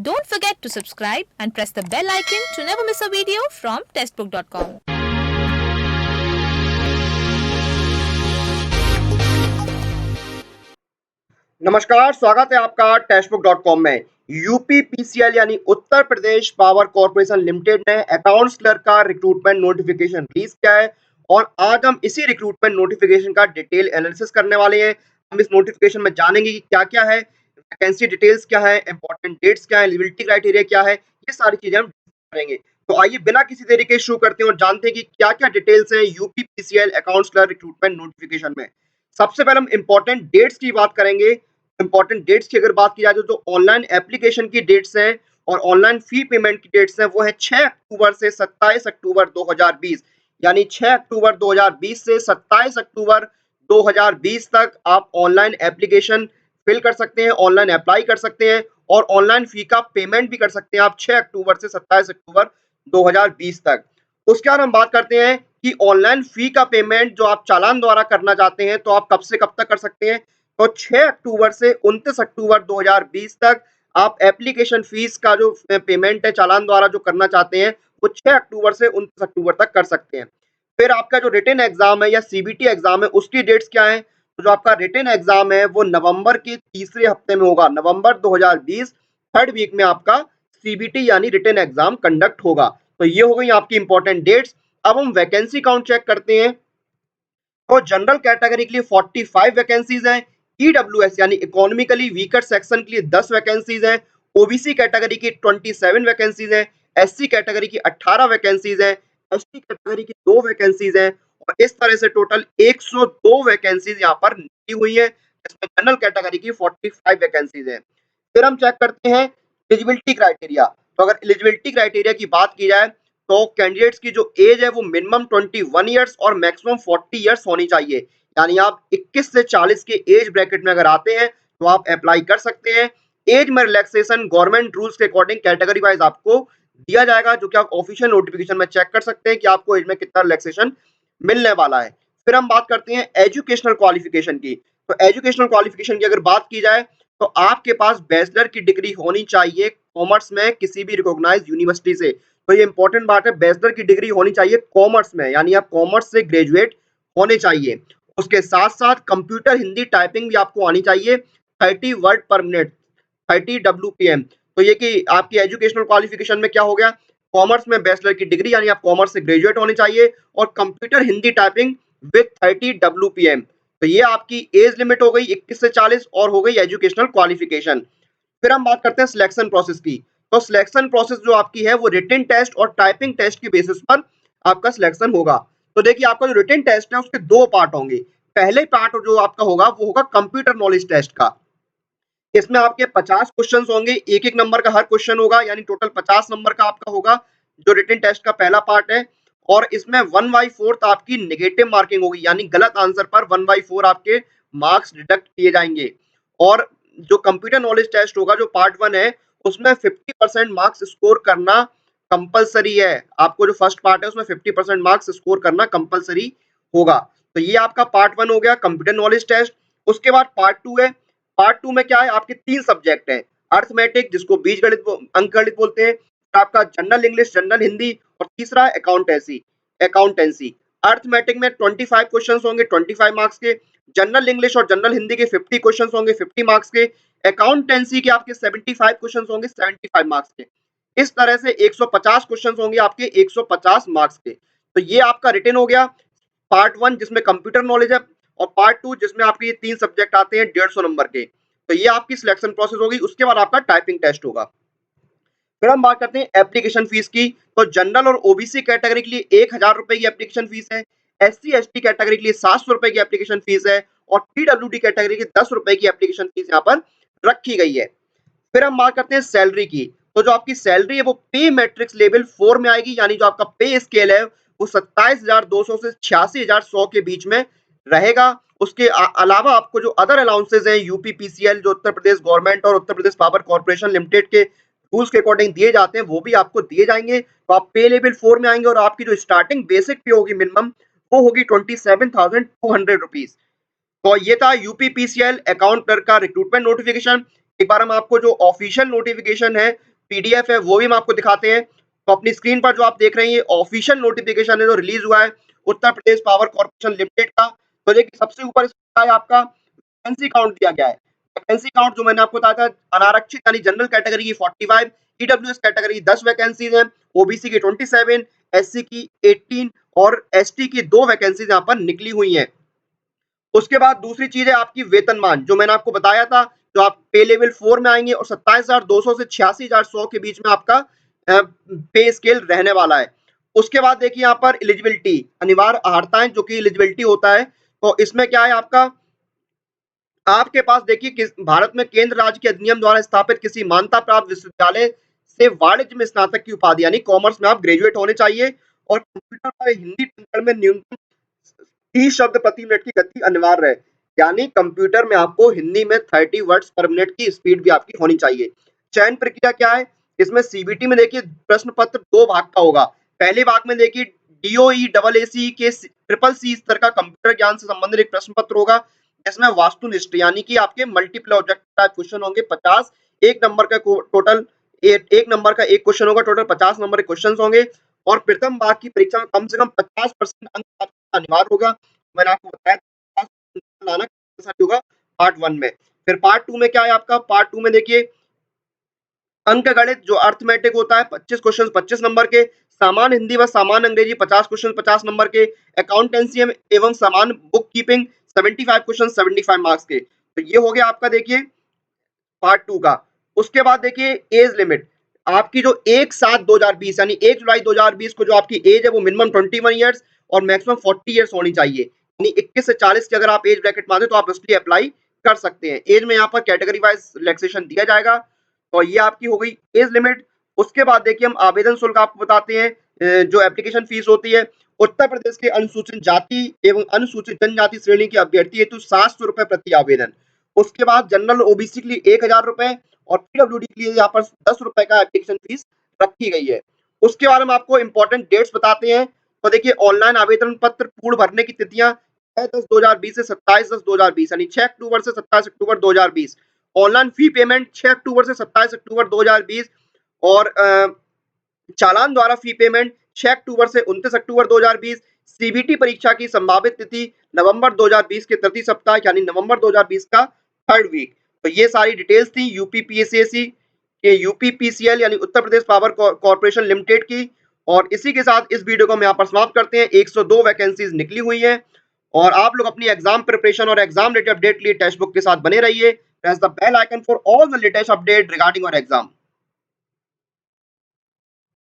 Don't forget to subscribe and press the bell icon to never miss a video from testbook.com. नमस्कार, स्वागत है आपका टेस्टबुक.com में। UPPCL यानी Uttar Pradesh power corporation limited ने अकाउंट्स क्लर्क का रिक्रूटमेंट नोटिफिकेशन रिलीज किया है और आज हम इसी रिक्रूटमेंट नोटिफिकेशन का डिटेल एनालिसिस करने वाले हैं। हम इस नोटिफिकेशन में जानेंगे कि क्या क्या है, वैकेंसी डिटेल्स क्या है, इंपॉर्टेंट डेट्स क्या है, एलिजिबिलिटी क्राइटेरिया क्या है, ये सारी चीजें हम करेंगे। तो आइए बिना किसी देरी के शुरू करते हैं और जानते हैं कि क्या क्या डिटेल्स है UPPCL accounts clerk recruitment notification में। सबसे पहले हम इंपॉर्टेंट डेट्स की बात करेंगे। इंपॉर्टेंट डेट्स की अगर बात की जाए तो ऑनलाइन एप्लीकेशन की डेट्स हैं और ऑनलाइन फी पेमेंट की डेट्स हैं, वो है 6 अक्टूबर से 27 अक्टूबर 2020। यानी 6 अक्टूबर 2020 से 27 अक्टूबर 2020 तक आप ऑनलाइन एप्लीकेशन फिल कर सकते हैं, ऑनलाइन अप्लाई कर सकते हैं और ऑनलाइन फी का पेमेंट भी कर सकते हैं आप 6 अक्टूबर से 27 अक्टूबर 2020 तक। उसके बाद हम बात करते हैं कि ऑनलाइन फी का पेमेंट जो आप चालान द्वारा करना चाहते हैं तो आप कब से कब तक कर सकते हैं। तो 6 अक्टूबर से 29 अक्टूबर 2020 तक आप एप्लीकेशन फीस का जो पेमेंट है चालान द्वारा जो करना चाहते हैं वो 6 अक्टूबर से 29 अक्टूबर तक कर सकते हैं। फिर आपका जो रिटन एग्जाम है या सीबीटी एग्जाम है उसकी डेट्स क्या है। तो जो आपका रिटन एग्जाम है वो नवंबर के तीसरे हफ्ते में होगा। नवंबर 2020 थर्ड वीक में आपका सीबीटी यानी रिटन एग्जाम कंडक्ट होगा। तो ये हो गई आपकी इंपॉर्टेंट डेट्स। अब हम वैकेंसी काउंट चेक करते हैं। तो जनरल कैटेगरी के लिए 45 वैकेंसीज हैं, ईडब्ल्यूएस यानी इकोनॉमिकली वीकर सेक्शन के लिए 10 वैकेंसीज हैं, ओबीसी कैटेगरी की 27 वैकेंसीज हैं, एससी कैटेगरी की 18 वैकेंसीज हैं, एसटी कैटेगरी की 2 वैकेंसीज हैं और इस तरह से टोटल 102 वैकेंसीज यहाँ पर निकली हुई है, जिसमें जनरल कैटेगरी की 45 वैकेंसीज हैं। फिर हम चेक करते हैं एलिजिबिलिटी क्राइटेरिया। तो अगर एलिजिबिलिटी क्राइटेरिया की बात की जाए तो कैंडिडेट्स की जो एज है वो मिनिमम 21 ईयर्स और मैक्सिमम 40 ईयर्स होनी चाहिए। यानी आप 21 से 40 के एज ब्रैकेट में अगर आते हैं तो आप अप्लाई कर सकते हैं। एज में रिलैक्सेशन गवर्नमेंट रूल्स के अकॉर्डिंग कैटेगरी वाइज आपको दिया जाएगा, जो कि आप ऑफिशियल नोटिफिकेशन में चेक कर सकते हैं कि आपको एज में कितना रिलैक्सेशन मिलने वाला है। फिर हम बात करते हैं एजुकेशनल क्वालिफिकेशन की। तो एजुकेशनल क्वालिफिकेशन की अगर बात की जाए तो आपके पास बैचलर की डिग्री होनी चाहिए कॉमर्स में किसी भी रिकॉग्नाइज्ड यूनिवर्सिटी से। तो ये इंपॉर्टेंट बात है, बैचलर की डिग्री होनी चाहिए कॉमर्स में, यानी आप कॉमर्स से ग्रेजुएट होने चाहिए। उसके साथ साथ कंप्यूटर हिंदी टाइपिंग भी आपको आनी चाहिए 30 वर्ड पर मिनट 30 WPM। तो ये कि आपकी एजुकेशनल क्वालिफिकेशन में क्या हो गया, कॉमर्स में बैचलर की डिग्री यानी आप कॉमर्स से ग्रेजुएट होने चाहिए और computer Hindi typing with 30 WPM। तो ये आपकी एज लिमिट हो गई 21 से 40 और हो गई एजुकेशनल क्वालिफिकेशन। फिर हम बात करते हैं सिलेक्शन प्रोसेस की। तो सिलेक्शन प्रोसेस जो आपकी है वो रिटन टेस्ट और टाइपिंग टेस्ट की बेसिस पर आपका सिलेक्शन होगा। तो देखिए आपका जो रिटन टेस्ट है उसके 2 पार्ट होंगे। पहले पार्ट जो आपका होगा वो होगा कंप्यूटर नॉलेज टेस्ट का। इसमें आपके 50 क्वेश्चंस होंगे, एक एक नंबर का हर क्वेश्चन होगा, यानी टोटल 50 नंबर का आपका होगा जो रिटन टेस्ट का पहला पार्ट है। और इसमें 1/4 आपकी नेगेटिव मार्किंग होगी, यानी गलत आंसर पर 1/4 आपके मार्क्स डिडक्ट किए जाएंगे। और जो कंप्यूटर नॉलेज टेस्ट होगा जो पार्ट 1 है उसमें 50% मार्क्स स्कोर करना कंपलसरी है। आपको जो फर्स्ट पार्ट है उसमें 50% मार्क्स स्कोर करना कंपलसरी होगा। तो ये आपका पार्ट 1 हो गया कंप्यूटर नॉलेज टेस्ट। उसके बाद पार्ट 2 है। पार्ट 2 में क्या है, आपके 3 सब्जेक्ट हैं। अर्थमेटिक जिसको बीजगणित अंकगणित बोलते हैं, आपका जनरल इंग्लिश जनरल हिंदी और तीसरा अकाउंटेंसी अकाउंटेंसी। अर्थमेटिक में 25 क्वेश्चंस होंगे 25 मार्क्स के, जनरल इंग्लिश और जनरल हिंदी के 50 क्वेश्चंस होंगे 50 मार्क्स के, अकाउंटेंसी के आपके 75 क्वेश्चंस होंगे 75 मार्क्स के। इस तरह से 150 क्वेश्चंस होंगे आपके 150 मार्क्स के। तो ये आपका रिटन हो गया पार्ट 1 जिसमें कंप्यूटर नॉलेज है और पार्ट 2 जिसमें आपके ये 3 सब्जेक्ट आते हैं 150 नंबर के। तो ये आपकी सिलेक्शन प्रोसेस होगी। उसके बाद आपका टाइपिंग टेस्ट होगा। फिर हम बात करते हैं एप्लीकेशन फीस की। तो जनरल और ओबीसी कैटेगरी के लिए 1000 रुपए की एप्लीकेशन फीस है, एससी एसटी कैटेगरी के लिए 700 रुपए की एप्लीकेशन फीस है और पीडब्ल्यूडी कैटेगरी की 10 रुपए की एप्लीकेशन फीस यहाँ पर रखी गई है। फिर हम बात करते हैं सैलरी की। तो जो आपकी सैलरी है वो पे मैट्रिक्स लेवल 4 में आएगी, यानी जो आपका पे स्केल है वो 27,200 से 86,100 के बीच में रहेगा। उसके अलावा आपको जो अदर अलाउंसेज हैं यूपीपीसीएल जो उत्तर प्रदेश गवर्नमेंट और Uttar Pradesh power corporation limited के रूल्स के अकॉर्डिंग दिए जाते हैं वो भी आपको दिए जाएंगे। तो आप पे लेवल 4 में आएंगे और आपकी जो स्टार्टिंग बेसिक पे होगी मिनिमम वो होगी 27,200 रुपीज। तो ये था यूपीपीसीएल अकाउंट क्लर्क का रिक्रूटमेंट नोटिफिकेशन। एक बार हम आपको जो ऑफिशियल नोटिफिकेशन है पीडीएफ है वो भी हम आपको दिखाते हैं। तो अपनी स्क्रीन पर जो आप देख रहे हैं ये ऑफिशियल नोटिफिकेशन है जो रिलीज हुआ है Uttar Pradesh power corporation limited का। तो देखिए सबसे ऊपर इसका है आपका वैकेंसी काउंट दिया गया है। वैकेंसी काउंट जो मैंने आपको बताया था, अनारक्षित यानी जनरल कैटेगरी की 45, ईडब्ल्यूएस कैटेगरी की 10 वैकेंसीज हैं, ओबीसी की 27, एससी की 18 और एसटी की 2 वैकेंसीज यहाँ पर निकली हुई हैं। उसके बाद दूसरी चीज है आपकी वेतनमान, जो मैंने आपको बताया था, जो आप पे लेवल 4 में आएंगे और 27,200 से 86,100 के बीच में आपका पे स्केल रहने वाला है। उसके बाद देखिए यहाँ पर एलिजिबिलिटी, अनिवार्य अर्हताएं जो कि एलिजिबिलिटी होता है, तो इसमें क्या है आपका, आपके पास देखिए किस भारत में केंद्र राज्य के अधिनियम द्वारा स्थापित किसी मान्यता प्राप्त विश्वविद्यालय से वाणिज्य में स्नातक की उपाधि यानी कॉमर्स में आप ग्रेजुएट होने चाहिए और कंप्यूटर पर हिंदी टंकण में न्यूनतम 30 शब्द प्रति मिनट की गति अनिवार्य है। यानी कंप्यूटर में आपको हिंदी में 30 वर्ड्स पर मिनट की स्पीड भी आपकी होनी चाहिए। चयन प्रक्रिया क्या है, इसमें सीबीटी में देखिए प्रश्न पत्र 2 भाग का होगा। पहले भाग में देखिए डीओई डबल एसी के ट्रिपल सी स्तर का कंप्यूटर ज्ञान से संबंधित एक प्रश्न पत्र होगा, इसमें वास्तुनिष्ठ यानी कि आपके मल्टीपल ऑब्जेक्टिव टाइप क्वेश्चन होंगे 50, एक नंबर का टोटल एक नंबर का एक क्वेश्चन होगा, टोटल 50 नंबर के क्वेश्चन होंगे और प्रथम भाग की परीक्षा में कम से कम 50% अंक आपका अनिवार्य होगा। मैंने आपको बताया 50% लाना होगा पार्ट 1 में। फिर पार्ट 2 में क्या है आपका, पार्ट 2 में देखिए अंक गणित जो अर्थमेटिक होता है 25 क्वेश्चन 25 नंबर के, सामान्य हिंदी व सामान्य अंग्रेजी 50 क्वेश्चन 50 नंबर के, अकाउंटेंसी एवं सामान्य बुक कीपिंग 75 क्वेश्चन 75 मार्क्स के। तो ये हो गया आपका देखिए पार्ट 2 का। उसके बाद देखिए एज लिमिट, आपकी जो 1/7/2020 यानी 1 जुलाई 2020 को जो आपकी एज है वो मिनिमम 21 ईयर्स और मैक्सिमम 40 ईयर्स होनी चाहिए। यानी 21 से 40 की अगर आप एज ब्रैकेट मानते तो आप उसके लिए अप्लाई कर सकते हैं। एज में यहाँ पर कैटेगरी वाइज रिलैक्सेशन दिया जाएगा। तो ये आपकी हो गई एज लिमिट। उसके बाद देखिए हम आवेदन शुल्क आपको बताते हैं, जो एप्लीकेशन फीस होती है उत्तर प्रदेश के अनुसूचित जाति एवं अनुसूचित जनजाति श्रेणी के अभ्यर्थी हेतु 700 रुपए प्रति आवेदन। उसके बाद जनरल ओबीसी के लिए 1,000 रुपए और पीडब्ल्यूडी के लिए यहाँ पर 10 रुपए का एप्लीकेशन फीस रखी गई है। उसके बाद हम आपको इंपॉर्टेंट डेट्स बताते हैं। तो देखिए ऑनलाइन आवेदन पत्र पूर्ण भरने की तिथियां 6/10/2020 से 27/10/2020 यानी 6 अक्टूबर से 27 अक्टूबर 2020। ऑनलाइन फी पेमेंट 6 अक्टूबर से 27 अक्टूबर 2020 और चालान द्वारा फी पेमेंट 6 अक्टूबर से 29 अक्टूबर 2020। सीबीटी परीक्षा की संभावित तिथि नवंबर 2020 के तृतीय सप्ताह यानी नवंबर 2020 का थर्ड वीक। तो ये सारी डिटेल्स थी यूपी पीएससी के यूपी पीसीएल यानी Uttar Pradesh power corporation limited की। और इसी के साथ इस वीडियो को हम यहाँ पर समाप्त करते हैं। 102 वैकेंसीज निकली हुई हैं और आप लोग अपनी एग्जाम प्रिपरेशन और एग्जाम रिलेटेड अपडेट लिए टेक्स्ट बुक के साथ बने रहिए। Press the bell icon for all the latest update regarding your exam.